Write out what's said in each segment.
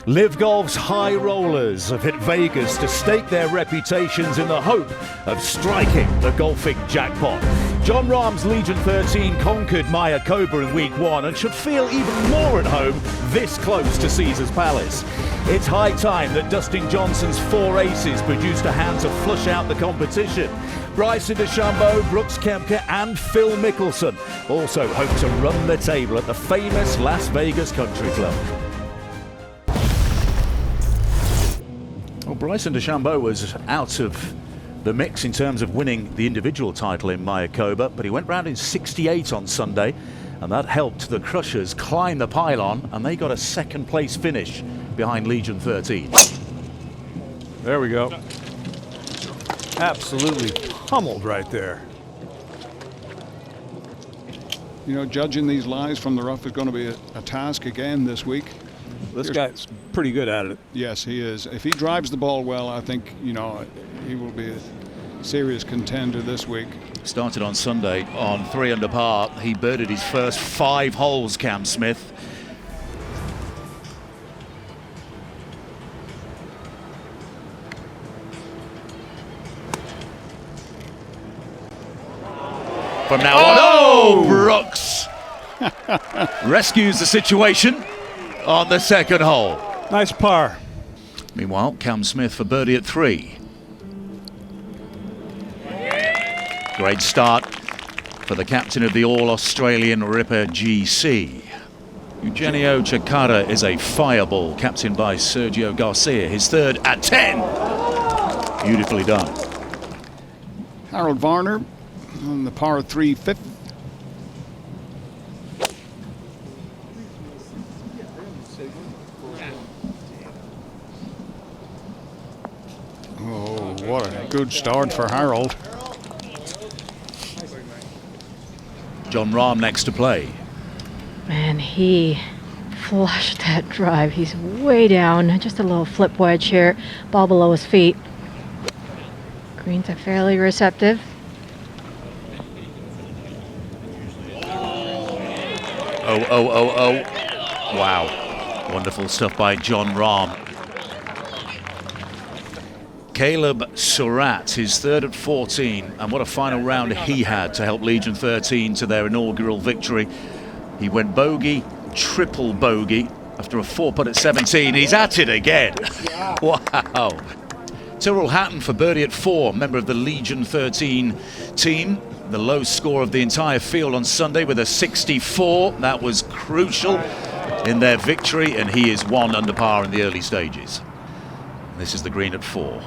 LIV Golf's high rollers have hit Vegas to stake their reputations in the hope of striking the golfing jackpot. Jon Rahm's Legion 13 conquered Mayakoba in week 1 and should feel even more at home this close to Caesars Palace. It's high time that Dustin Johnson's 4 aces produced a hand to flush out the competition. Bryson DeChambeau, Brooks Koepka and Phil Mickelson also hope to run the table at the famous Las Vegas Country Club. Well, Bryson DeChambeau was out of the mix in terms of winning the individual title in Mayakoba, but he went round in 68 on Sunday, and that helped the Crushers climb the pylon, and they got a second place finish behind Legion 13. There we go. Absolutely pummeled right there. You know, judging these lives from the rough is going to be a task again this week. This guy's pretty good at it. Yes, he is. If he drives the ball well, I think, you know, he will be a serious contender this week. Started on Sunday on 3 under par. He birdied his first 5 holes, Cam Smith. From now on, oh, Brooks rescues the situation on the second hole. Nice par. Meanwhile, Cam Smith for birdie at 3. Great start for the captain of the All-Australian Ripper GC. Eugenio Chacarra is a fireball, captained by Sergio Garcia, his 3rd at 10. Beautifully done. Harold Varner on the par 3 fifth. Oh, what a good start for Harold. Jon Rahm next to play. And he flushed that drive. He's way down, just a little flip wedge here, ball below his feet. Greens are fairly receptive. Oh. Wow. Wonderful stuff by Jon Rahm. Caleb Surratt, his 3rd at 14, and what a final round he had to help Legion 13 to their inaugural victory. He went bogey, triple bogey after a 4-putt at 17. He's at it again. Wow. Tyrrell Hatton for birdie at 4, member of the Legion 13 team. The low score of the entire field on Sunday with a 64. That was crucial in their victory, and he is 1 under par in the early stages. This is the green at 4.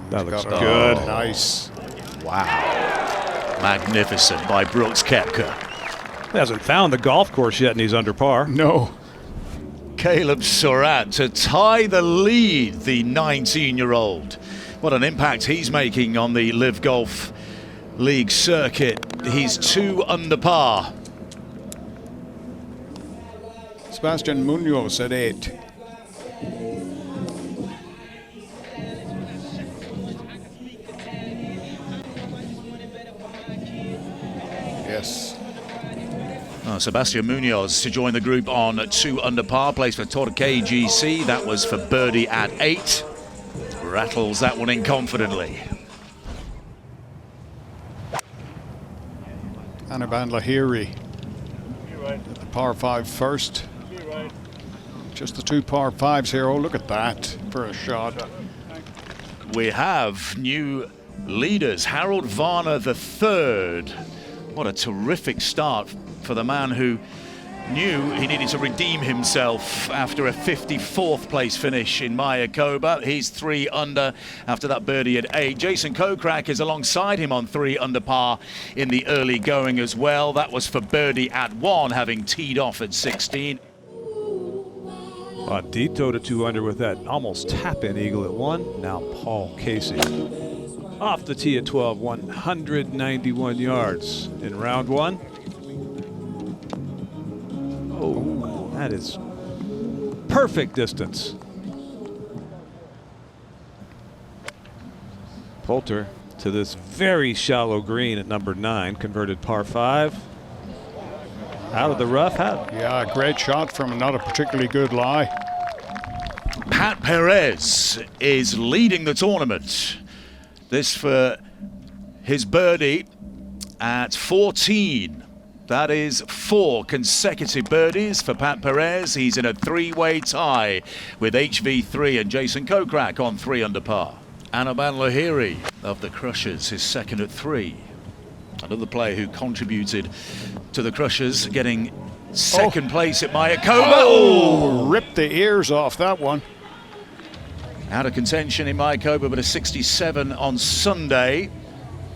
That looks good. Nice. Wow. Magnificent by Brooks Koepka. He hasn't found the golf course yet and he's under par. No. Caleb Surratt to tie the lead, the 19-year-old. What an impact he's making on the LIV Golf League circuit. He's 2 under par. Sebastian Munoz at 8. Yes. Sebastian Munoz to join the group on 2 under par, plays for Torquay GC. That was for birdie at 8. Rattles that one in confidently. Anirban Lahiri at the par 5 first. Just the 2 par 5s here. Oh, look at that for a shot. We have new leaders. Harold Varner III. What a terrific start for the man who knew he needed to redeem himself after a 54th place finish in Mayakoba. He's 3 under after that birdie at 8. Jason Kokrak is alongside him on 3 under par in the early going as well. That was for birdie at 1, having teed off at 16. Dito to 2 under with that almost tap-in eagle at 1. Now Paul Casey off the tee at 12, 191 yards in round 1. Oh, that is perfect distance. Poulter to this very shallow green at number 9, converted par 5. Out of the rough. Yeah, great shot from not a particularly good lie. Pat Perez is leading the tournament. This for his birdie at 14. That is 4 consecutive birdies for Pat Perez. He's in a 3-way tie with HV3 and Jason Kokrak on 3 under par. Anaban Lahiri of the Crushers is second at 3. Another player who contributed to the Crushers, getting second place at Mayakoba. Oh, ripped the ears off that one. Out of contention in Mayakoba, but a 67 on Sunday.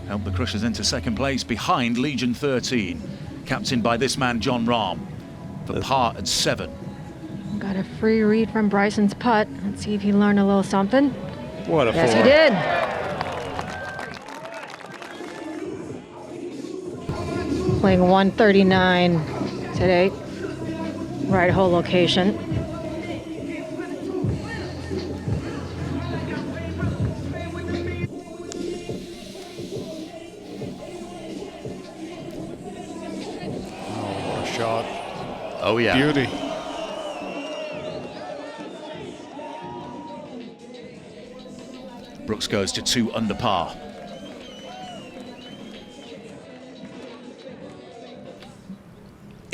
Helped the Crushers into second place behind Legion 13. Captained by this man, John Rahm, for par at 7. Got a free read from Bryson's putt. Let's see if he learned a little something. What a Yes, four. he did. Playing 139 today. Right hole location. Shot. Oh, yeah. Beauty. Brooks goes to 2 under par.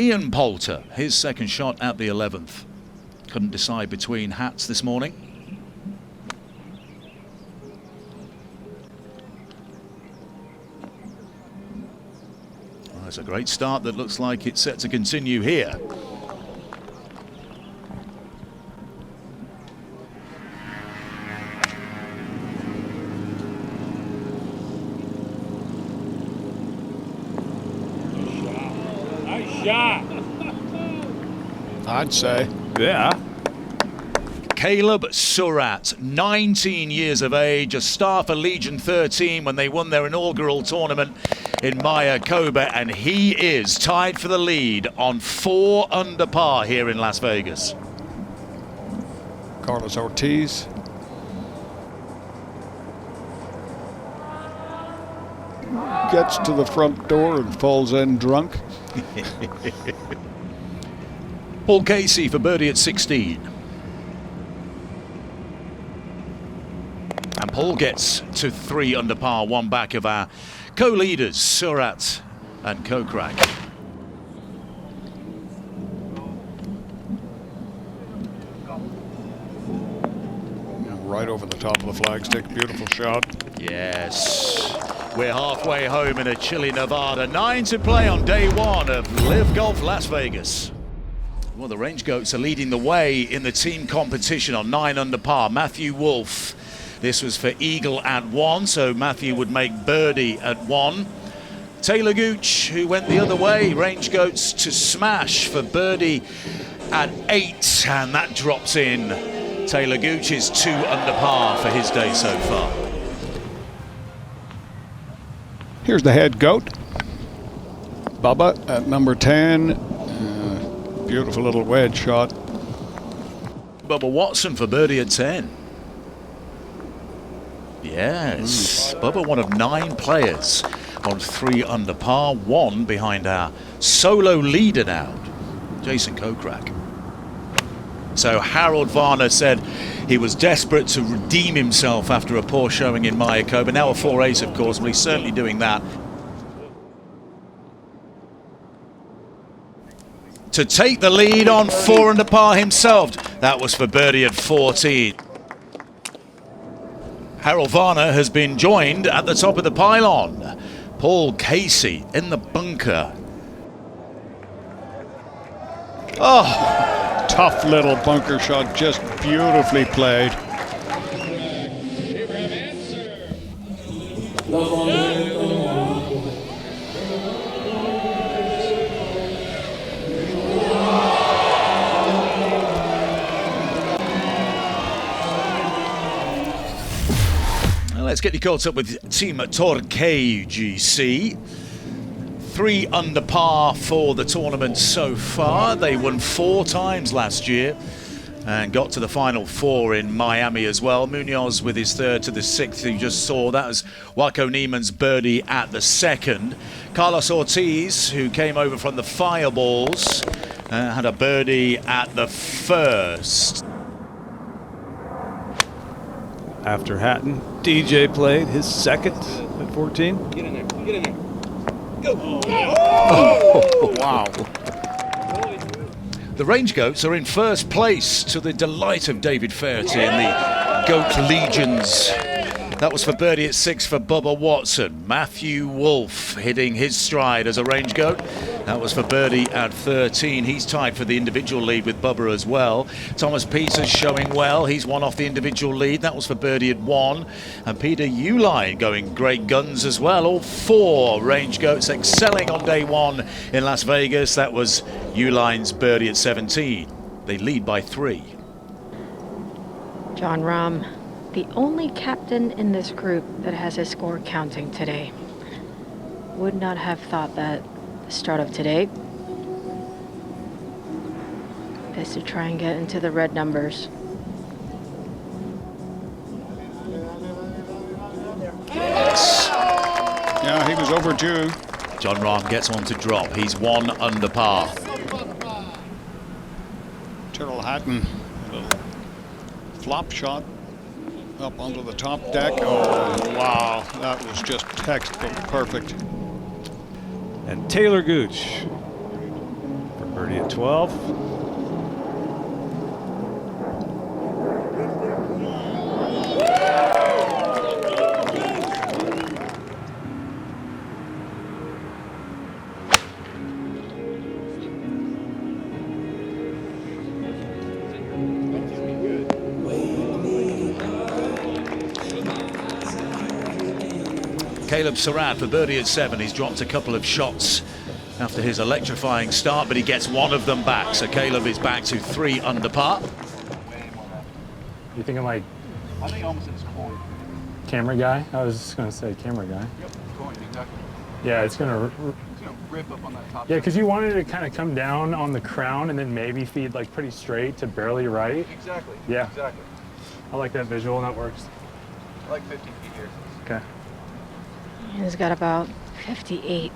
Ian Poulter, his second shot at the 11th. Couldn't decide between hats this morning. It's a great start that looks like it's set to continue here. Nice shot. I'd say. Yeah. Caleb Surratt, 19 years of age, a star for Legion 13 when they won their inaugural tournament in Mayakoba, and he is tied for the lead on 4 under par here in Las Vegas. Carlos Ortiz. Gets to the front door and falls in drunk. Paul Casey for birdie at 16. And Paul gets to 3 under par, 1 back of our co-leaders, Surratt and Kokrak. Right over the top of the flagstick. Beautiful shot. Yes, we're halfway home in a chilly Nevada. 9 to play on day 1 of LIV Golf Las Vegas. Well, the RangeGoats are leading the way in the team competition on 9 under par. Matthew Wolf. This was for eagle at 1, so Matthew would make birdie at 1. Taylor Gooch, who went the other way, RangeGoats to smash for birdie at 8, and that drops in. Taylor Gooch is 2 under par for his day so far. Here's the head goat. Bubba at number 10. Beautiful little wedge shot. Bubba Watson for birdie at 10. Yes, Bubba, one of 9 players on 3 under par, 1 behind our solo leader now, Jason Kokrak. So Harold Varner said he was desperate to redeem himself after a poor showing in Mayakoba. Now a 4-8, of course, but he's certainly doing that. To take the lead on 4 under par himself. That was for birdie at 14. Harold Varner has been joined at the top of the pylon. Paul Casey in the bunker. Oh, Tough little bunker shot, just beautifully played. let's get you caught up with Team Torquay GC. 3 under par for the tournament so far. They won 4 times last year and got to the final four in Miami as well. Munoz with his third to the sixth, you just saw. That was Waco Neiman's birdie at the second. Carlos Ortiz, who came over from the Fireballs, had a birdie at the first. After Hatton, DJ played his second at 14. Get in there. Get in there. Go. Oh, wow. The RangeGoats are in first place, to the delight of David Fairty and the Goat Legions. That was for birdie at 6 for Bubba Watson. Matthew Wolf hitting his stride as a RangeGoat. That was for birdie at 13. He's tied for the individual lead with Bubba as well. Thomas Peters showing well. He's one off the individual lead. That was for birdie at 1. And Peter Uline going great guns as well. All 4 RangeGoats excelling on day 1 in Las Vegas. That was Uline's birdie at 17. They lead by 3. John Rahm, the only captain in this group that has his score counting today. Would not have thought that at the start of today. This to try and get into the red numbers. Yes. Yeah, he was overdue. John Rahm gets one to drop. He's 1 under par. Tyrrell Hatton, a little flop shot up onto the top deck. Oh, wow, that was just textbook perfect. And Taylor Gooch for birdie at 12. Caleb Surratt for birdie at 7. He's dropped a couple of shots after his electrifying start, but he gets one of them back. So Caleb is back to 3 under par. You thinking like I think almost in his corner. camera guy? I was just gonna say camera guy. Yep, going exactly. Yeah, it's gonna. It's gonna rip up on that top. Yeah, because you wanted it to kind of come down on the crown and then maybe feed like pretty straight to barely right. Exactly. Yeah. Exactly. I like that visual, and that works. I like 15 feet here. Okay. He's got about 58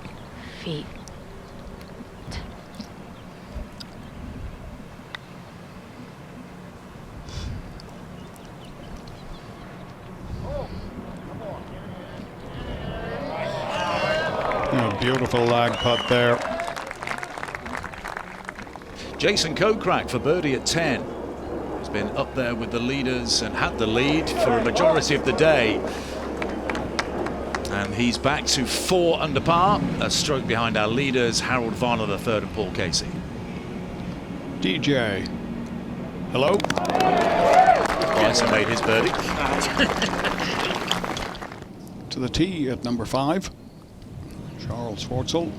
feet. A beautiful lag putt there. Jason Kokrak for birdie at 10. He's been up there with the leaders and had the lead for a majority of the day. And he's back to 4 under par, a stroke behind our leaders, Harold Varner III and Paul Casey. DJ. Hello? Bryson made his birdie. To the tee at number 5. Charles Schwartzel.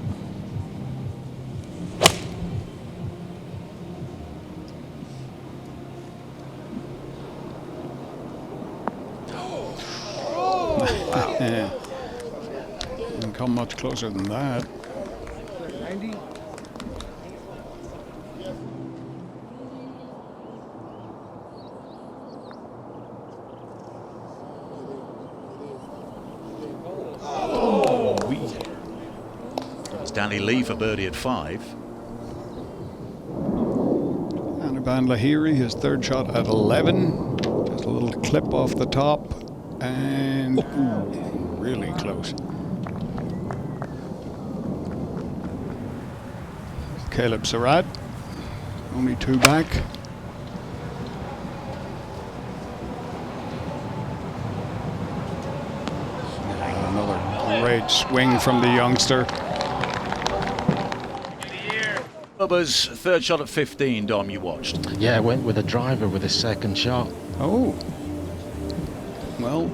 Didn't come much closer than that. 90. It's Danny Lee for birdie at 5. Anaban Lahiri, his third shot at 11. Just a little clip off the top. And ooh, really close. Caleb Surratt, only 2 back. Another great swing from the youngster. Bubba's third shot at 15, Dom, you watched. Yeah, I went with a driver with his second shot. Oh. Well,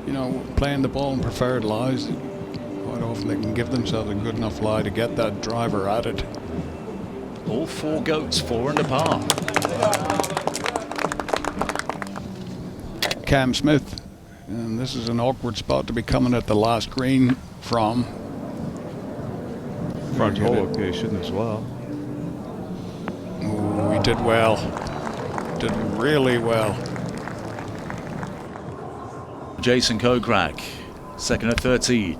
you know, playing the ball in preferred lies, quite often they can give themselves a good enough lie to get that driver at it. All 4 goats, 4 under par. Cam Smith, and this is an awkward spot to be coming at the last green from. Front hole location as well. Ooh, he did well. did really well. Jason Kokrak, second at 13.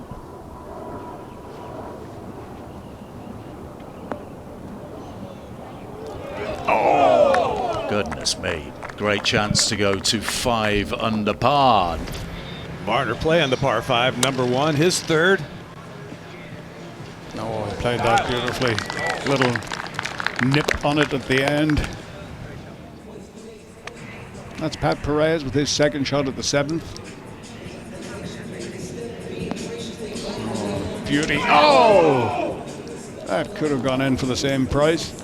Oh, goodness me. Great chance to go to 5 under par. Marner playing the par 5, number 1, his third. Oh, he played that beautifully. Little nip on it at the end. That's Pat Perez with his second shot at the 7th. Oh, beauty. Oh! That could have gone in for the same price.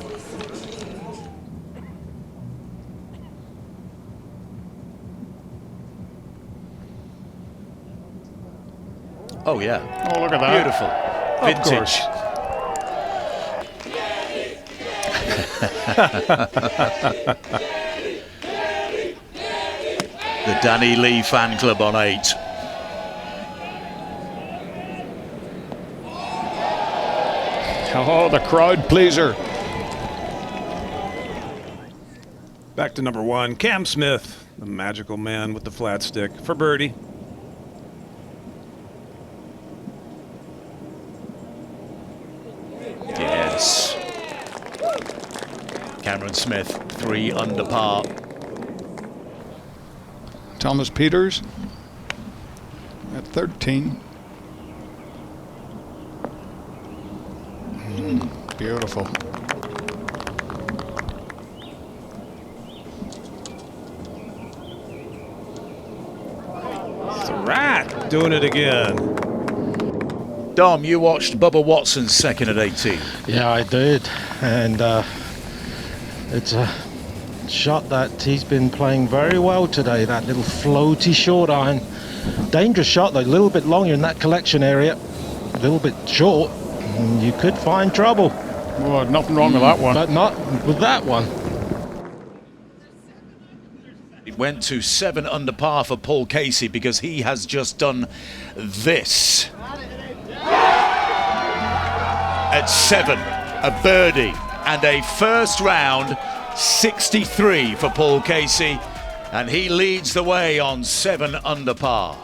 Oh, yeah. Oh, look at that. Beautiful. Of Vintage. The Danny Lee fan club on 8. Oh, the crowd pleaser. Back to number 1, Cam Smith, the magical man with the flat stick for birdie. Yes. Cameron Smith, 3 under par. Thomas Peters at 13. Beautiful. Rat doing it again. Dom, you watched Bubba Watson's second at 18. Yeah, I did, and it's a shot that he's been playing very well today. That little floaty short iron, dangerous shot though. A little bit longer in that collection area, a little bit short, and you could find trouble. Oh, nothing wrong with that one. But not with that one. It went to 7 under par for Paul Casey because he has just done this. At 7, a birdie and a first round 63 for Paul Casey, and he leads the way on 7 under par.